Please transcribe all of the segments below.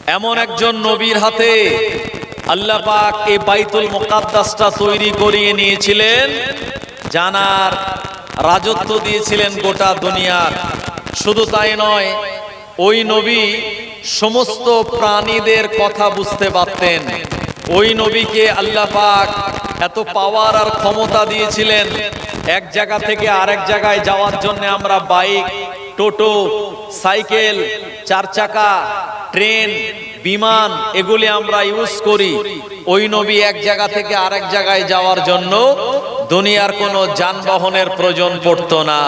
এমন একজন নবীর হাতে আল্লাহ পাক এই বাইতুল মুকাদ্দাসটা তৈরি করিয়ে নিয়েছিলেন, জানার রাজত্ব দিয়েছিলেন গোটা দুনিয়ার। শুধু তাই নয়, ওই নবী সমস্ত প্রাণীদের কথা বুঝতে পারতেন। ওই নবীকে আল্লাহ পাক এত পাওয়ার আর ক্ষমতা দিয়েছিলেন, এক জায়গা থেকে আরেক জায়গায় যাওয়ার জন্য আমরা বাইক, টোটো, সাইকেল, চার চাকা, ট্রেন, বিমান এগুলি আমরা ইউজ করি। ওই নবী এক জায়গা থেকে আরেক জায়গায় যাওয়ার জন্য দুনিয়ার কোনো যানবাহনের প্রয়োজন পড়তো না।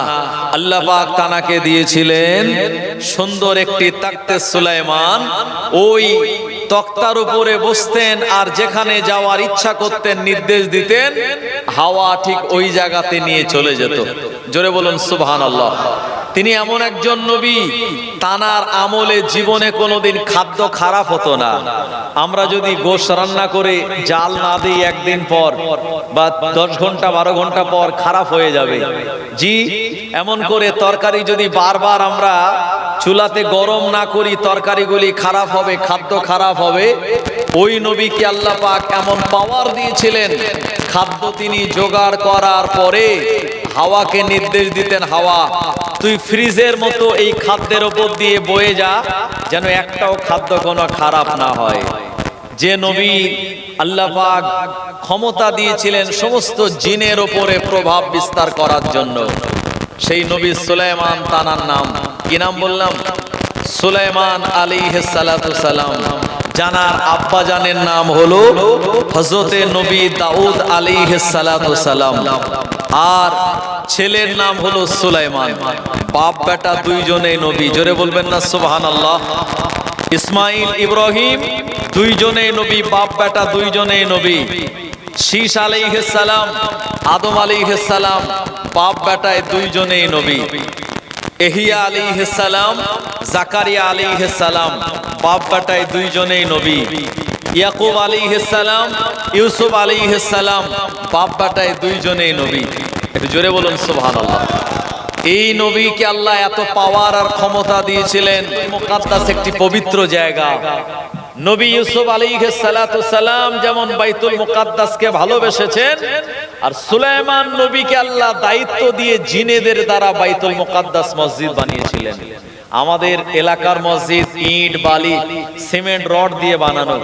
আল্লাহ পাক তানাকে দিয়েছিলেন সুন্দর একটি তাখতে সুলাইমান। ওই তক্তার উপরে বসতেন আর যেখানে যাওয়ার ইচ্ছা করতেন, নির্দেশ দিতেন, হাওয়া ঠিক ওই জায়গাতে নিয়ে চলে যেত। জোরে বলুন সুবহানাল্লাহ। তিনি এমন একজন নবী, তানার আমলে জীবনে কোনোদিন খাদ্য খারাপ হতো না। আমরা যদি গোশত রান্না করে জাল না দিই, একদিন পর বা 10 ঘন্টা 12 ঘন্টা পর খারাপ হয়ে যাবে। জি, এমন করে তরকারি যদি বারবার আমরা চুলাতে গরম না করি, তরকারিগুলি খারাপ হবে, খাদ্য খারাপ হবে। ওই নবীকে আল্লাহ পাক এমন পাওয়ার দিয়েছিলেন, খাদ্য তিনি জোগাড় করার পরে হাওয়াকে নির্দেশ দিতেন, হাওয়া তুই ফ্রিজের মতো এই খাদ্যের উপর দিয়ে বয়ে যা, যেন একটাও খাদ্য কোনো খারাপ না হয়। যে নবী আল্লাহ পাক ক্ষমতা দিয়েছিলেন সমস্ত জিনের উপরে প্রভাব বিস্তার করার জন্য, সেই নবী সুলাইমান, তানার নাম কি নাম বললাম? সুলাইমান আলাইহিস সালাতু সালাম। জানার আব্বা জানের নাম হলো হযরতে নবী দাউদ আলাইহিস সালাতু সালাম, আর ছেলের নাম হলো সুলাইমান। বাপ বেটা দুইজনেই নবী। জোরে বলবেন না সুবহানাল্লাহ। ইসমাইল, ইব্রাহিম দুইজনেই নবী, বাপ বেটা দুইজনেই নবী। শীশ আলাইহিস সালাম, আদম আলাইহিস সালাম, বাপ বেটায় দুইজনেই নবী। এহিয়া আলাইহিস সালাম, জাকারিয়া আলাইহিস সালাম, বাপ বেটায় দুইজনেই নবী। ইয়াকুব আলাইহিস সালাম, ইউসুফ আলাইহিস সালাম, বাপ বেটায় দুইজনেই নবী। একটু জোরে বলুন সুবহানাল্লাহ। এই নবীকে আল্লাহ এত পাওয়ার আর ক্ষমতা দিয়েছিলেন। মুকাদ্দাস একটি পবিত্র জায়গা। নবী ইউসুফ আলাইহিস সালাতু সালাম যেমন বাইতুল মুকাদ্দাসকে ভালোবেসেছেন, আর সুলাইমান নবীকে আল্লাহ দায়িত্ব দিয়ে জিনেদের দ্বারা বাইতুল মুকাদ্দাস মসজিদ বানিয়েছিলেন। আমাদের এলাকার মসজিদ ইট, বালি, সিমেন্ট, রড দিয়ে বানানো।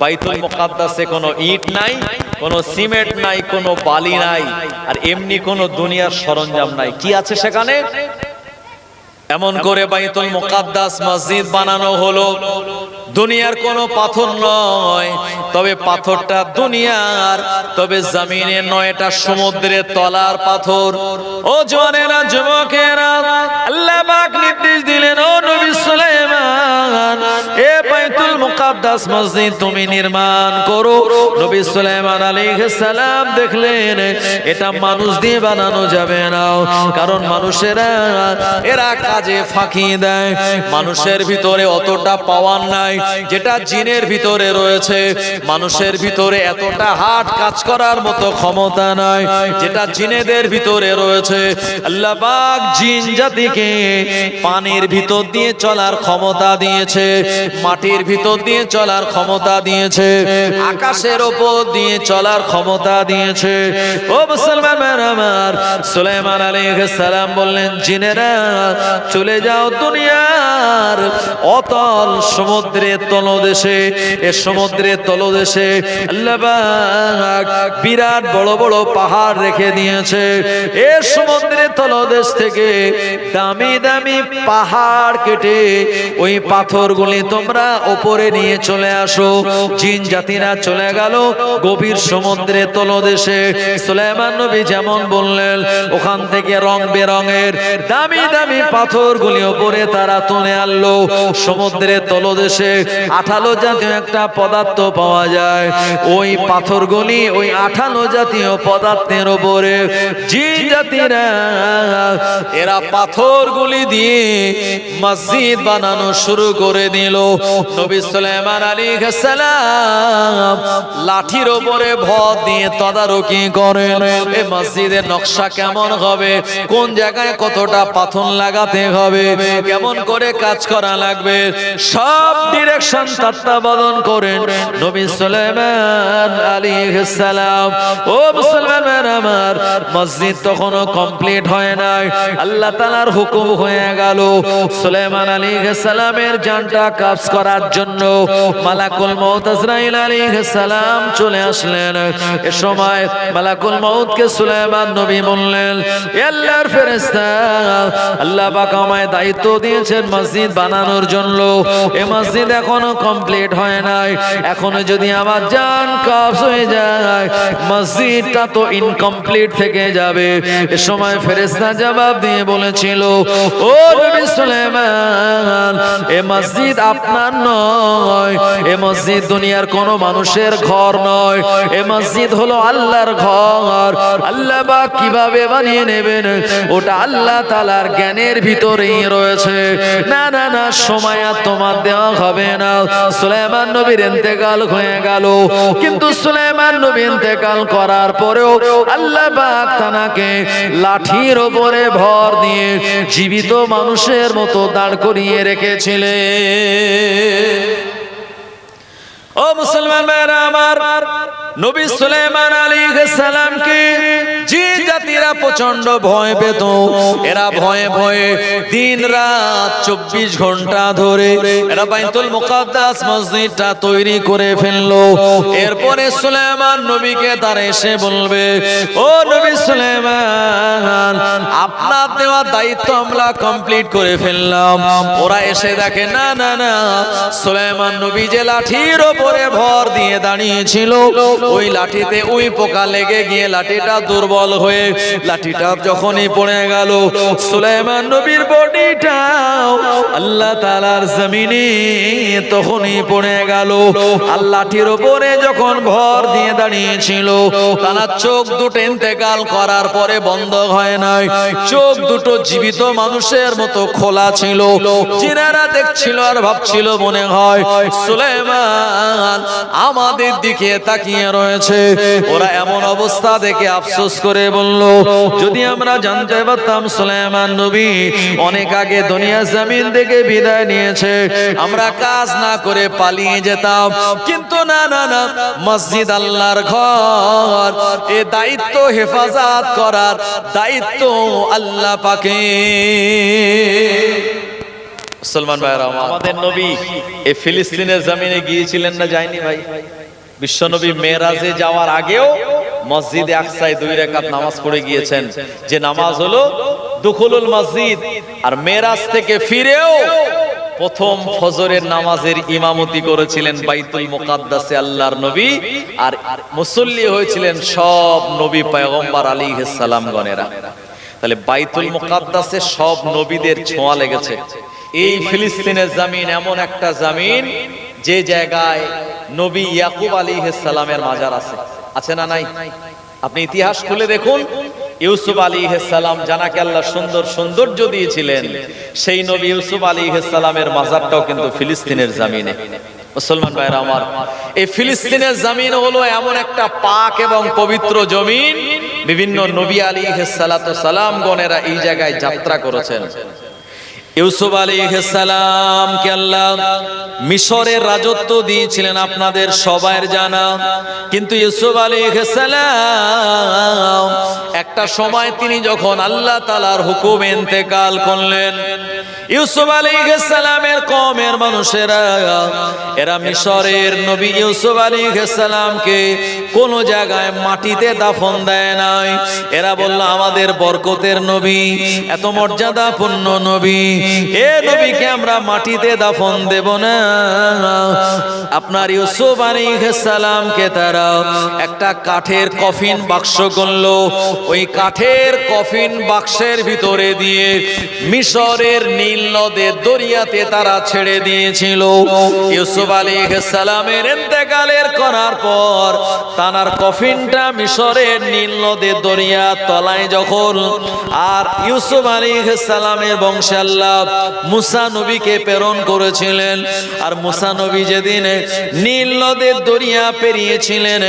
বাইতুল মুকাদ্দাসে কোনো ইট নাই, কোনো সিমেন্ট নাই, কোনো বালি নাই, আর এমনি কোনো দুনিয়ার সরঞ্জাম নাই। কি আছে সেখানে? এমন করে বাইতুল মুকাদ্দাস মসজিদ বানানো হলো। দুনিয়ার কোনো পাথর নয়, তবে পাথরটা দুনিয়ার, তবে জমিনের নয়, এটা সমুদ্রের তলার পাথর। ও জওয়ানেরা, যুবকেরা, আল্লাহ পাক নির্দেশ দিলেন, ও নবী সুলাইমান, এ বাইতুল মুকাদ্দাস মসজিদ তুমি নির্মাণ করো। নবী সুলাইমান আলাইহিস সালাম দেখলেন এটা মানুষ দিয়ে বানানো যাবে না, কারণ মানুষেরা এরা কাজে ফাঁকি দেয়। মানুষের ভিতরে অতটা পাওয়ার নাই যেটা জিনের ভিতরে রয়েছে। মানুষের ভিতরে এতটা হার্ট কাজ করার মতো ক্ষমতা নাই যেটা জিনেদের ভিতরে রয়েছে। আল্লাহ পাক জিন জাতিকে পানির ভিতর দিয়ে চলার ক্ষমতা দিয়েছে, মাটির ভিতর দিয়ে চলার ক্ষমতা দিয়েছে, আকাশের উপর দিয়ে চলার ক্ষমতা দিয়েছে। ও মুসলমান আমার, সুলাইমান আলাইহিস সালাম বললেন, জিনেরা চলে যাও দুনিয়ার অতল সমুদ্রের তলদেশে। এ সমুদ্রের তলদেশে আল্লাহ পাক বিরাট বড় বড় পাহাড় রেখে দিয়েছে। এ সমুদ্রের তলদেশ থেকে দামি দামি পাহাড় কেটে ওই পাথরগুলি তোমরা উপরে নিয়ে চলে আসো। জিন জাতিরা চলে গেল গভীর সমুদ্রের তলদেশে। সুলাইমান নবী যেমন বললেন, ওখান থেকে রং বেরঙের দামি দামি পাথরগুলি উপরে তারা তুলে আনলো। সমুদ্রের তলদেশে আঠালো জাতীয় একটা পদার্থ পাওয়া যায়। ওই পাথরগুলি ওই আঠালো জাতীয় পদার্থের উপরে জিন জাতিরা এরা পাথরগুলি দিয়ে মসজিদ বানানো শুরু করে দিল। নবী সুলাইমান আলাইহিস সালাম লাঠির উপরে ভর দিয়ে তদারকি করেন এই মসজিদের নকশা কেমন হবে, কোন জায়গায় কতটা পাথর লাগাতে হবে, কেমন করে কাজ করা লাগবে, সব ডিরেকশন তত্ত্বাবধান করেন নবী সুলাইমান আলাইহিস সালাম। ও মুসলমান আমার, মসজিদ তখনও কমপ্লিট হয় নাই, আল্লাহ তাআলার হুকুম হয়ে গেল সুলাইমান আলাইহিস সালামের জানটা কবজ করার জন্য মালাকুল মউত আজরাইল আলাইহিস সালাম চলে আসলেন। এ সময় মালাকুল মউতকে সুলাইমান নবী বললেন, হে আল্লাহর ফেরেশতা, আল্লাহ পাক আমায় দায়িত্ব দিয়েছেন মসজিদ বানানোর জন্য, এই মসজিদ এখনো কমপ্লিট হয় নাই, এখনো যদি আমার জান কবজ হয়ে যায় মসজিদটা তো ইনকমপ্লিট থেকে যাবে। এ সময় ফেরেশতা জবাব দিয়ে বলেছিল, ও নবী সুলাইমান, এই মসজিদ আপনার নয়, এই মসজিদ দুনিয়ার কোনো মানুষের ঘর নয়, এই মসজিদ হলো আল্লাহর ঘর। আল্লাহ পাক কিভাবে বানিয়ে নেবেন ওটা আল্লাহ তাআলার জ্ঞানের ভিতরেই রয়েছে। না না না, সময় আর তোমার দেওয়া হবে না। সুলাইমান নবীর ইন্তেকাল হয়ে গেল, কিন্তু সুলাইমান নবী ইন্তেকাল করার পরেও আল্লাহ পাক তাকে লাঠির উপরে ভর দিয়ে জীবিত মানুষের মতো দাঁড় করিয়ে রেখেছিলেন। ও মুসলমান ভাইরা আমার, নবী সুলাইমান আলাইহিস সালামকে যে জাতিরা প্রচন্ড ভয় পেত, এরা ভয়ে ভয়ে দিন রাত 24 ঘন্টা ধরে এরা বাইতুল মুকাদ্দাস মসজিদটা তৈরি করে ফেললো। এরপরে সুলাইমান নবীকে তারা এসে বলবে, ও নবী সুলাইমান, আপনার দেওয়া দায়িত্ব আমরা কমপ্লিট করে ফেললাম। ওরা এসে দেখে না না না, সুলাইমান নবী যে লাঠির উপরে ভর দিয়ে দাঁড়িয়েছিল ওই লাঠিতে ওই পোকা লেগে গিয়ে লাঠিটা দুর্বল হয়ে লাঠিটা যখনই পড়ে গেল, সুলাইমান নবীর বডিটাও আল্লাহ তাআলার জমিনে তখনই পড়ে গেল। আর লাঠির উপরে যখন ভর দিয়ে দাঁড়িয়েছিল তার চোখ দুটো ইন্তেকাল করার পরে বন্ধ হয় নাই, চোখ দুটো জীবিত মানুষের মতো খোলা ছিল। যিনারা দেখছিল আর ভাবছিল মনে হয় সুলাইমান আমাদের দিকে তাকিয়ে রয়েছে। ওরা এমন অবস্থা দেখে আফসোস করে বলল, যদি আমরা জানতে পারতাম সুলাইমান নবী অনেক আগে দুনিয়া জমিন থেকে বিদায় নিয়েছে, আমরা কাজ না করে পালিয়ে যেতাম। কিন্তু না না না, মসজিদ আল্লাহর ঘর, এ দায়িত্ব হেফাজত করার দায়িত্ব আল্লাহ পাকের। মুসলমান ভাইরা, আমাদের নবী এই ফিলিস্তিনের জমিনে গিয়েছিলেন না, যায়নি ভাই? বিশ্বনবী মেরাজে যাওয়ার আগেও মসজিদে আকসায় 2 রাকাত নামাজ পড়ে গিয়েছেন, যে নামাজ হলো দুখুলুল মসজিদ। আর মেরাজ থেকে ফিরেও প্রথম ফজরের নামাজের ইমামতি করেছিলেন বাইতুল মুকাদ্দাসে আল্লাহর নবী, আর মুসল্লি হয়েছিলেন সব নবী পয়গম্বর আলাইহিস সালাম গণেরা। তাহলে বাইতুল মুকাদ্দাসে সব নবীদের ছোঁয়া লেগেছে। এই ফিলিস্তিনের জমিন এমন একটা জমিন যে জায়গায় নবী ইয়াকুব আলাইহিস সালামের মাজার আছে, আছে না নাই? আপনি ইতিহাস খুলে দেখুন, ইউসুফ আলাইহিস সালাম জানাকে আল্লাহ সুন্দর সৌন্দর্য দিয়েছিলেন, সেই নবী ইউসুফ আলাইহিস সালামের মাজারটাও কিন্তু ফিলিস্তিনের জমিনে। মুসলমান ভাইরা আমার, এই ফিলিস্তিনের জমিন হলো এমন একটা পাক এবং পবিত্র জমিন, বিভিন্ন নবী আলাইহিস সালাতু সালাম গণেরা এই জায়গায় যাত্রা করেছেন। ইউসুফ আলাইহিস সালামকে আল্লাহ মিশরের রাজত্ব দিয়েছিলেন, আপনাদের সবার জানা। কিন্তু ইউসুফ আলাইহিস সালাম একটা সময় তিনি যখন আল্লাহ তাআলার হুকুমে ইন্তেকাল করলেন, ইউসুফ আলাইহিস সালামের কওমের মানুষেরা এরা মিশরের নবী ইউসুফ আলাইহিস সালামকে কোন জায়গায় মাটিতে দাফন দেয় নাই। এরা বলল, আমাদের বরকতের নবী, এত মর্যাদাপূর্ণ নবী, এ নবীকে আমরা মাটিতে দাফন দেব না। আপনার ইউসুফ আলাইহিস সালামকে তারা একটা কাঠের কফিন বাক্স করলো, ওই কাঠের কফিন বাক্সের ভিতরে দিয়ে মিশরের নীল নদের দরিয়াতে তারা ছেড়ে দিয়েছিল। ইউসুফ আলাইহিস সালামের ইন্তেকালের করার পর তানার কফিনটা মিশরের নীল নদের দরিয়া তলায় যখন, আর ইউসুফ আলাইহিস সালামের বংশে আল্লাহ মুসা নবীকে প্রেরণ করেছিলেন, আর মুসা নবী যেদিন নীল নদের দরিয়া পেরিয়েছিলেন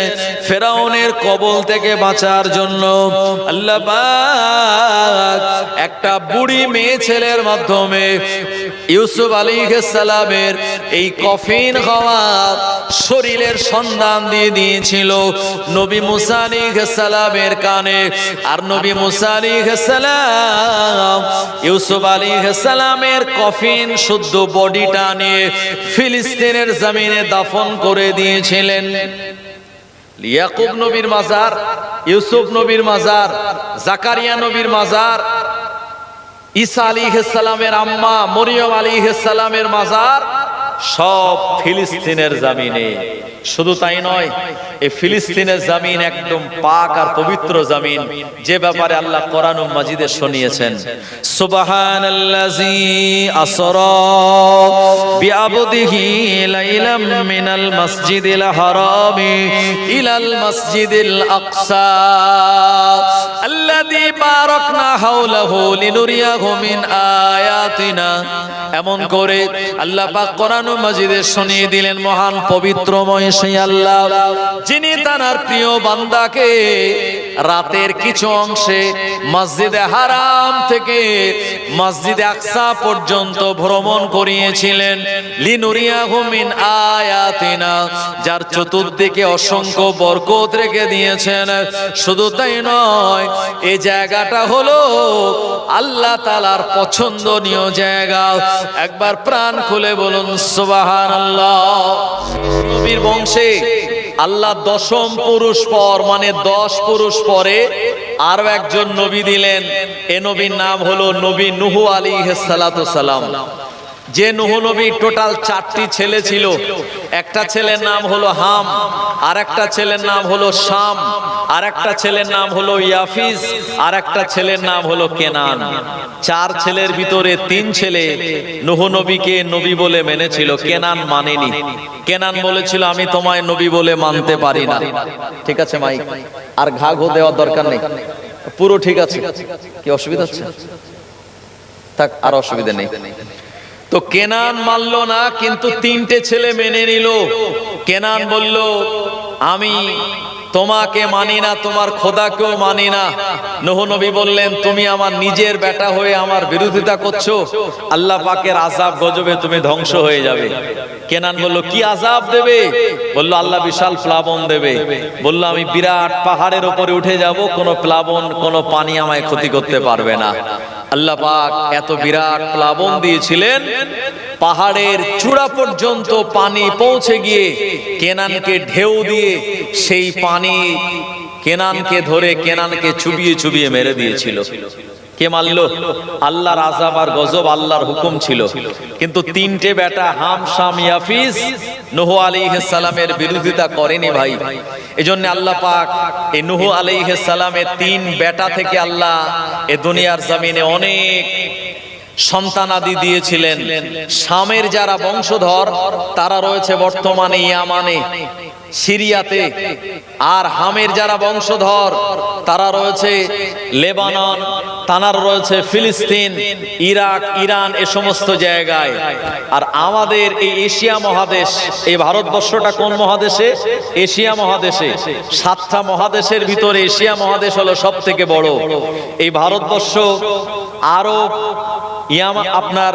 ফেরাউনের কবল থেকে বাঁচার জন্য, আল্লাহ পাক একটা বুড়ি মেয়ে ছেলের মাধ্যমে ইউসুফ আলাইহিস সালামের এই কফিন হওয়া শরীরের সন্ধান দিয়ে দিয়েছিল নবী মুসা আলাইহিস সালামের কানে। আর নবী মুসা আলাইহিস সালাম ইউসুফ আলাইহিস সালামের কফিন শুদ্ধ বডিটা নিয়ে ফিলিস্তিনের জমিনে দাফন করে দিয়েছিলেন। ইয়াকুব নবীর মাজার, ইউসুফ নবীর মাজার, জাকারিয়া নবীর মাজার, ঈসা আলাইহিস সালামের আম্মা মরিয়ম আলাইহিস সালামের মাজার সব ফিলিস্তিনের জমিনে। শুধু তাই নয়, এই ফিলিস্তিনের জমিন একদম পাক আর পবিত্র জমিন, যে ব্যাপারে আল্লাহ কোরআন মাজিদে শুনিয়েছেন, সুবহানাল্লাযী আসরা বিআবদিহি লাইলাম মিনাল মাসজিদিল হারামি ইলাল মাসজিদিল আকসা আল্লাযী বারাকনা হাওলাহু লিনুরিয়াহু মিন আয়াতিনা। এমন করে আল্লাহ পাক কোরআন মাজিদে শুনিয়ে দিলেন, মহান পবিত্রময় সেই আল্লাহ যিনি তার প্রিয় বান্দাকে রাতের কিছু অংশে মসজিদে হারাম থেকে মসজিদে আকসা পর্যন্ত ভ্রমণ করিয়েছিলেন, লিনুরিয়াহু মিন আয়াতিনা, যার চতুর্দিকে অসংখ্য বরকত রেখে দিয়েছেন। শুধু তাই নয়, এই জায়গাটা হলো আল্লাহ তাআলার পছন্দনীয় জায়গা। একবার প্রাণ খুলে বলুন সুবহানাল্লাহ। নবীর বংশে আল্লাহ দশম পুরুষ পর, মানে 10 পুরুষ পরে আরো একজন নবী দিলেন। এ নবীর নাম হলো নবী নূহ আলাইহিস সালাতু সালাম। যে নূহ নবীর টোটাল 4টি ছেলে ছিল। একটা ছেলের নাম হলো হাম, আর একটা ছেলের নাম হলো শাম, আর একটা ছেলের নাম হলো ইয়াফিজ, আর একটা ছেলের নাম হলো কেনান। 4 ছেলের ভিতরে 3 ছেলে নূহ নবীকে নবী বলে মেনেছিল, কেনান মানেনি। কেনান বলেছিল আমি তোমায় নবী বলে মানতে পারি না। ঠিক আছে মাই, আর ঘা ঘো দেওয়ার দরকার নেই, পুরো ঠিক আছে। কি অসুবিধা হচ্ছে? থাক, আর অসুবিধা নেই। তো কেনান মানল না, কিন্তু 3টে ছেলে মেনে নিল। কেনান বলল আমি তোমাকে মানি না, তোমার খোদাকেও মানি না। নূহ নবী বললেন তুমি আমার নিজের বেটা হয়ে আমার বিরোধিতা করছো, আল্লাহ পাকের আযাব গজবে তুমি ধ্বংস হয়ে যাবে। কেনান বলল কি আযাব দেবে? বলল আল্লাহ বিশাল প্লাবন দেবে। বলল আমি বিরাট পাহাড়ের উপরে উঠে যাব, কোনো প্লাবন কোনো পানি আমায় ক্ষতি করতে পারবে না। আল্লাহ পাক এত বিরাট প্লাবন দিয়েছিলেন, পাহাড়ের চূড়া পর্যন্ত পানি পৌঁছে গিয়ে কেনানকে ঢেউ দিয়ে সেই পানি কেনানকে ধরে কেনানকে চুবিয়ে চুবিয়ে মেরে দিয়েছিল। কে মারলো? আল্লাহর আযাব আর গজব, আল্লাহর হুকুম ছিল। কিন্তু 3টে বেটা হাম, শাম, ইয়াফিজ নূহ আলাইহিস সালামের বিরোধিতা করেনি ভাই। এজন্য আল্লাহ পাক এই নূহ আলাইহিস সালামের 3 বেটা থেকে আল্লাহ এ দুনিয়ার জমিনে অনেক সন্তানাদি দিয়েছিলেন। শামের যারা বংশধর তারা রয়েছে বর্তমানে ইয়ামানে, সিরিয়াতে। আর হামের যারা বংশধর তারা রয়েছে লেবানন, তানার রয়েছে ফিলিস্তিন, ইরাক, ইরান, এ সমস্ত জায়গায়। আর আমাদের এই এশিয়া মহাদেশ, এই ভারতবর্ষটা কোন মহাদেশে? এশিয়া মহাদেশে। 7টা মহাদেশের ভিতরে এশিয়া মহাদেশ হলো সব থেকে বড়। এই ভারতবর্ষ, আরব, আপনার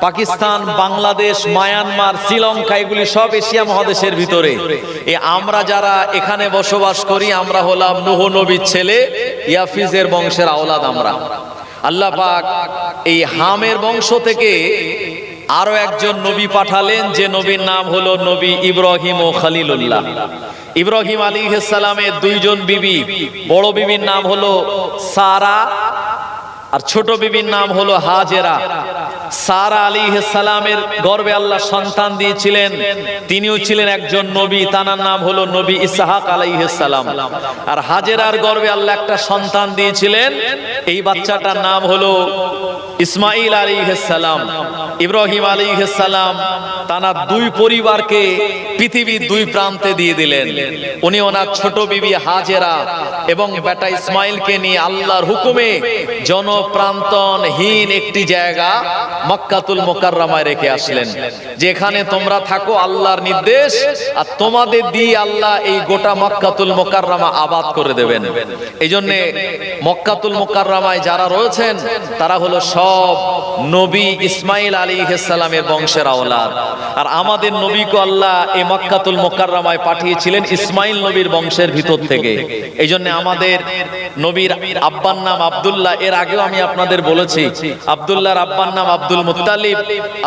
পাকিস্তান, বাংলাদেশ, মায়ানমার, শ্রীলঙ্কা, এগুলি সব এশিয়া মহাদেশের ভিতরে। আমরা যারা এখানে বসবাস করি আমরা হলাম নূহ নবীর ছেলে, ইয়াফিজের বংশের আওলাদ আমরা। আল্লাহ পাক এই হামের বংশ থেকে আরো একজন নবী পাঠালেন, যে নবীর নাম হলো নবী ইব্রাহিম ও খলিলুল্লাহ। ইব্রাহিম আলাইহিস সালামের 2 জন বিবি। বড় বিবির নাম হলো সারা, আর ছোট বিবির নাম হলো হাজেরা। সারা আলাইহিস সালামের গর্ভে আল্লাহ সন্তান দিয়েছিলেন, তিনিও ছিলেন একজন নবী, তার নাম হলো নবী ইসহাক আলাইহিস সালাম। আর হাজেরার গর্ভে আল্লাহ একটা সন্তান দিয়েছিলেন, এই বাচ্চাটার নাম হলো ইসমাইল আলাইহিস সালাম। ইব্রাহিম আলাইহিস সালাম তার দুই পরিবারকে পৃথিবীর দুই প্রান্তে দিয়ে দিলেন। উনি ওনার ছোট বিবি হাজেরা এবং বেটা ইসমাইলকে নিয়ে আল্লাহর হুকুমে জনপ্রান্তনহীন একটি জায়গা মক্কাতুল মুকাররমায় রেখে আসলেন, যেখানে তোমরা থাকো আল্লাহর নির্দেশ, আর তোমাদের দিয়ে আল্লাহ এই গোটা মক্কাতুল মুকাররমা আবাদ করে দেবেন। এই জন্য মক্কাতুল মুকাররমায় যারা রয়েছেন তারা হলো সব নবী ইসমাইল আলাইহিস সালামের বংশের আওলাদ। আর আমাদের নবীকে আল্লাহ এই মক্কাতুল মুকাররমায় পাঠিয়েছিলেন ইসমাইল নবীর বংশের ভিতর থেকে। এই জন্য আমাদের নবীর আব্বার নাম আব্দুল্লাহ। এর আগেও আমি আপনাদের বলেছি, আব্দুল্লাহর আব্বার নাম আব্দুল মুত্তালিব,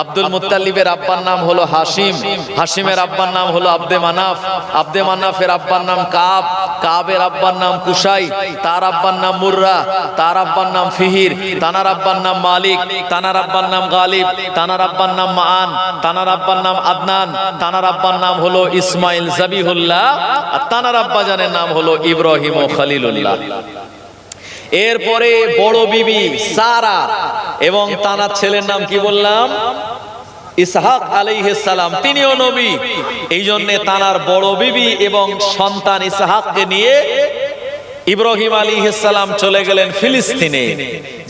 আব্দুল মুত্তালিবের আব্বার নাম হলো হাশিম, হাশিমের আব্বার নাম হলো আব্দে মানাফ, আব্দে মানাফের আব্বার নাম কাব, কাবের আব্বার নাম কুসাই, তার আব্বার নাম মুররা, তার আব্বার নাম ফিহির, তানার আব্বার নাম মালিক, তানার আব্বার নাম গালিব, তানার আব্বার নাম মান, তানার আব্বার নাম আদনান, তানার আব্বার নাম হলো ইসমাইল জাবিহুল্লাহ, আর তানার আব্বা জানের নাম হলো ইব্রাহিম ও খলিলুল্লাহ। এরপরে বড় বিবি সারা এবং তানার ছেলের নাম কি বললাম? ইসহাক আলাইহিস সালাম, তিনিও নবী। এই জন্য তানার বড় বিবি এবং সন্তান ইসহাককে নিয়ে ইব্রাহিম আলাইহিস সালাম চলে গেলেন ফিলিস্তিনে,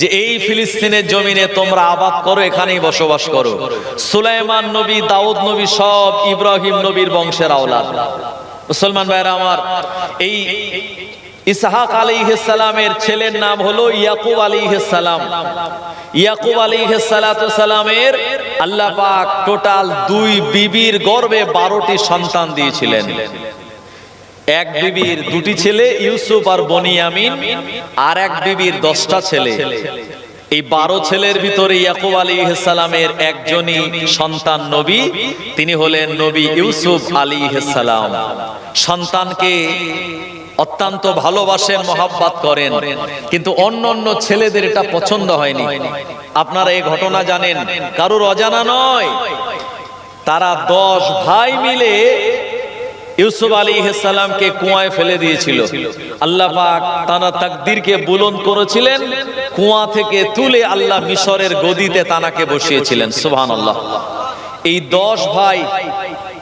যে এই ফিলিস্তিনের জমিনে তোমরা আবাদ করো, এখানেই বসবাস করো। সুলাইমান নবী, দাউদ নবী সব ইব্রাহিম নবীর বংশের আওলাদ। মুসলমান ভাইরা আমার, এই ইসহাক আলাইহিস সালামের ছেলের নাম হলো ইয়াকুব আলাইহিস সালাম। ইয়াকুব আলাইহিস সালাতু সালামের আল্লাহ পাক টোটাল দুই বিবির গর্ভে 12টি সন্তান দিয়েছিলেন। এক বিবির দুটি ছেলে ইউসুফ আর বনিয়ামিন, আর এক বিবির 10টা ছেলে। এই 12 ছেলের ভিতরে ইয়াকুব আলাইহিস সালামের একজনই সন্তান নবী, তিনি হলেন নবী ইউসুফ আলাইহিস সালাম। সন্তানকে অত্যন্ত ভালোবাসেন, মহব্বত করেন, কিন্তু অন্যান্য ছেলেদের এটা পছন্দ হয়নি। আপনারা এই ঘটনা জানেন, কারোর অজানা নয়। তারা 10 ভাই মিলে ইউসুফ আলাইহিস সালামকে কুয়ায় ফেলে দিয়েছিল। আল্লাহ পাক তার তাকদীরকে বুলন্দ করেছিলেন, কুয়া থেকে তুলে আল্লাহ মিশরের গদিতে তানাকে বসিয়েছিলেন। সুবহানাল্লাহ। এই 10 ভাই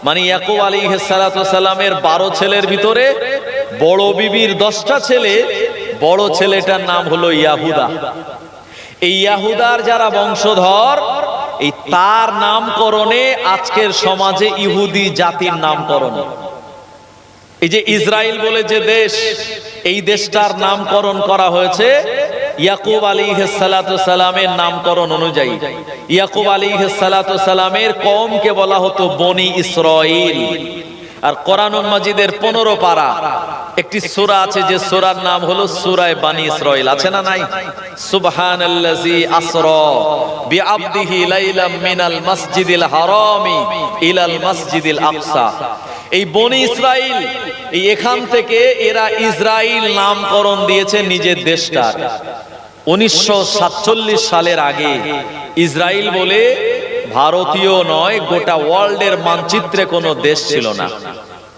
মানে ইয়াকুব আলাইহিস সালাতু সালামের 12 ছেলের ভিতরে বড় বিবির 10টা ছেলে, বড় ছেলেটার নাম হলো ইয়াহুদা। এই ইয়াহুদার যারা বংশধর, এই তার নামকরণে আজকের সমাজে ইহুদি জাতির নামকরণ। এই যে ইসরায়েল বলে যে দেশ, এই দেশটার নামকরণ করা হয়েছে ইয়াকুব আলাইহিস সালাতু সালামের নামকরণ অনুযায়ী। ইয়াকুব আলাইহিস সালাতু সালামের কওমকে বলা হতো বনি ইসরাইল। আর কোরআনুল মাজিদের 15 পারা একটি সূরা আছে, যে সূরার নাম হলো সূরা বনি ইসরাইল। আছে না নাই? সুবহানাল্লাযী আসরা বিআবদিহি লাইলাম মিনাল মাসজিদিল হারামি ইলাল মাসজিদিল আকসা। এই বনি ইসরাইল, এই এখান থেকে এরা ইসরাইল নামকরণ দিয়েছে নিজের দেশটার। 1947 সালের আগে ইসরাইল বলে ভারতীয় নয়, গোটা ওয়ার্ল্ডের মানচিত্রে কোনো দেশ ছিল না।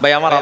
ভাই আমার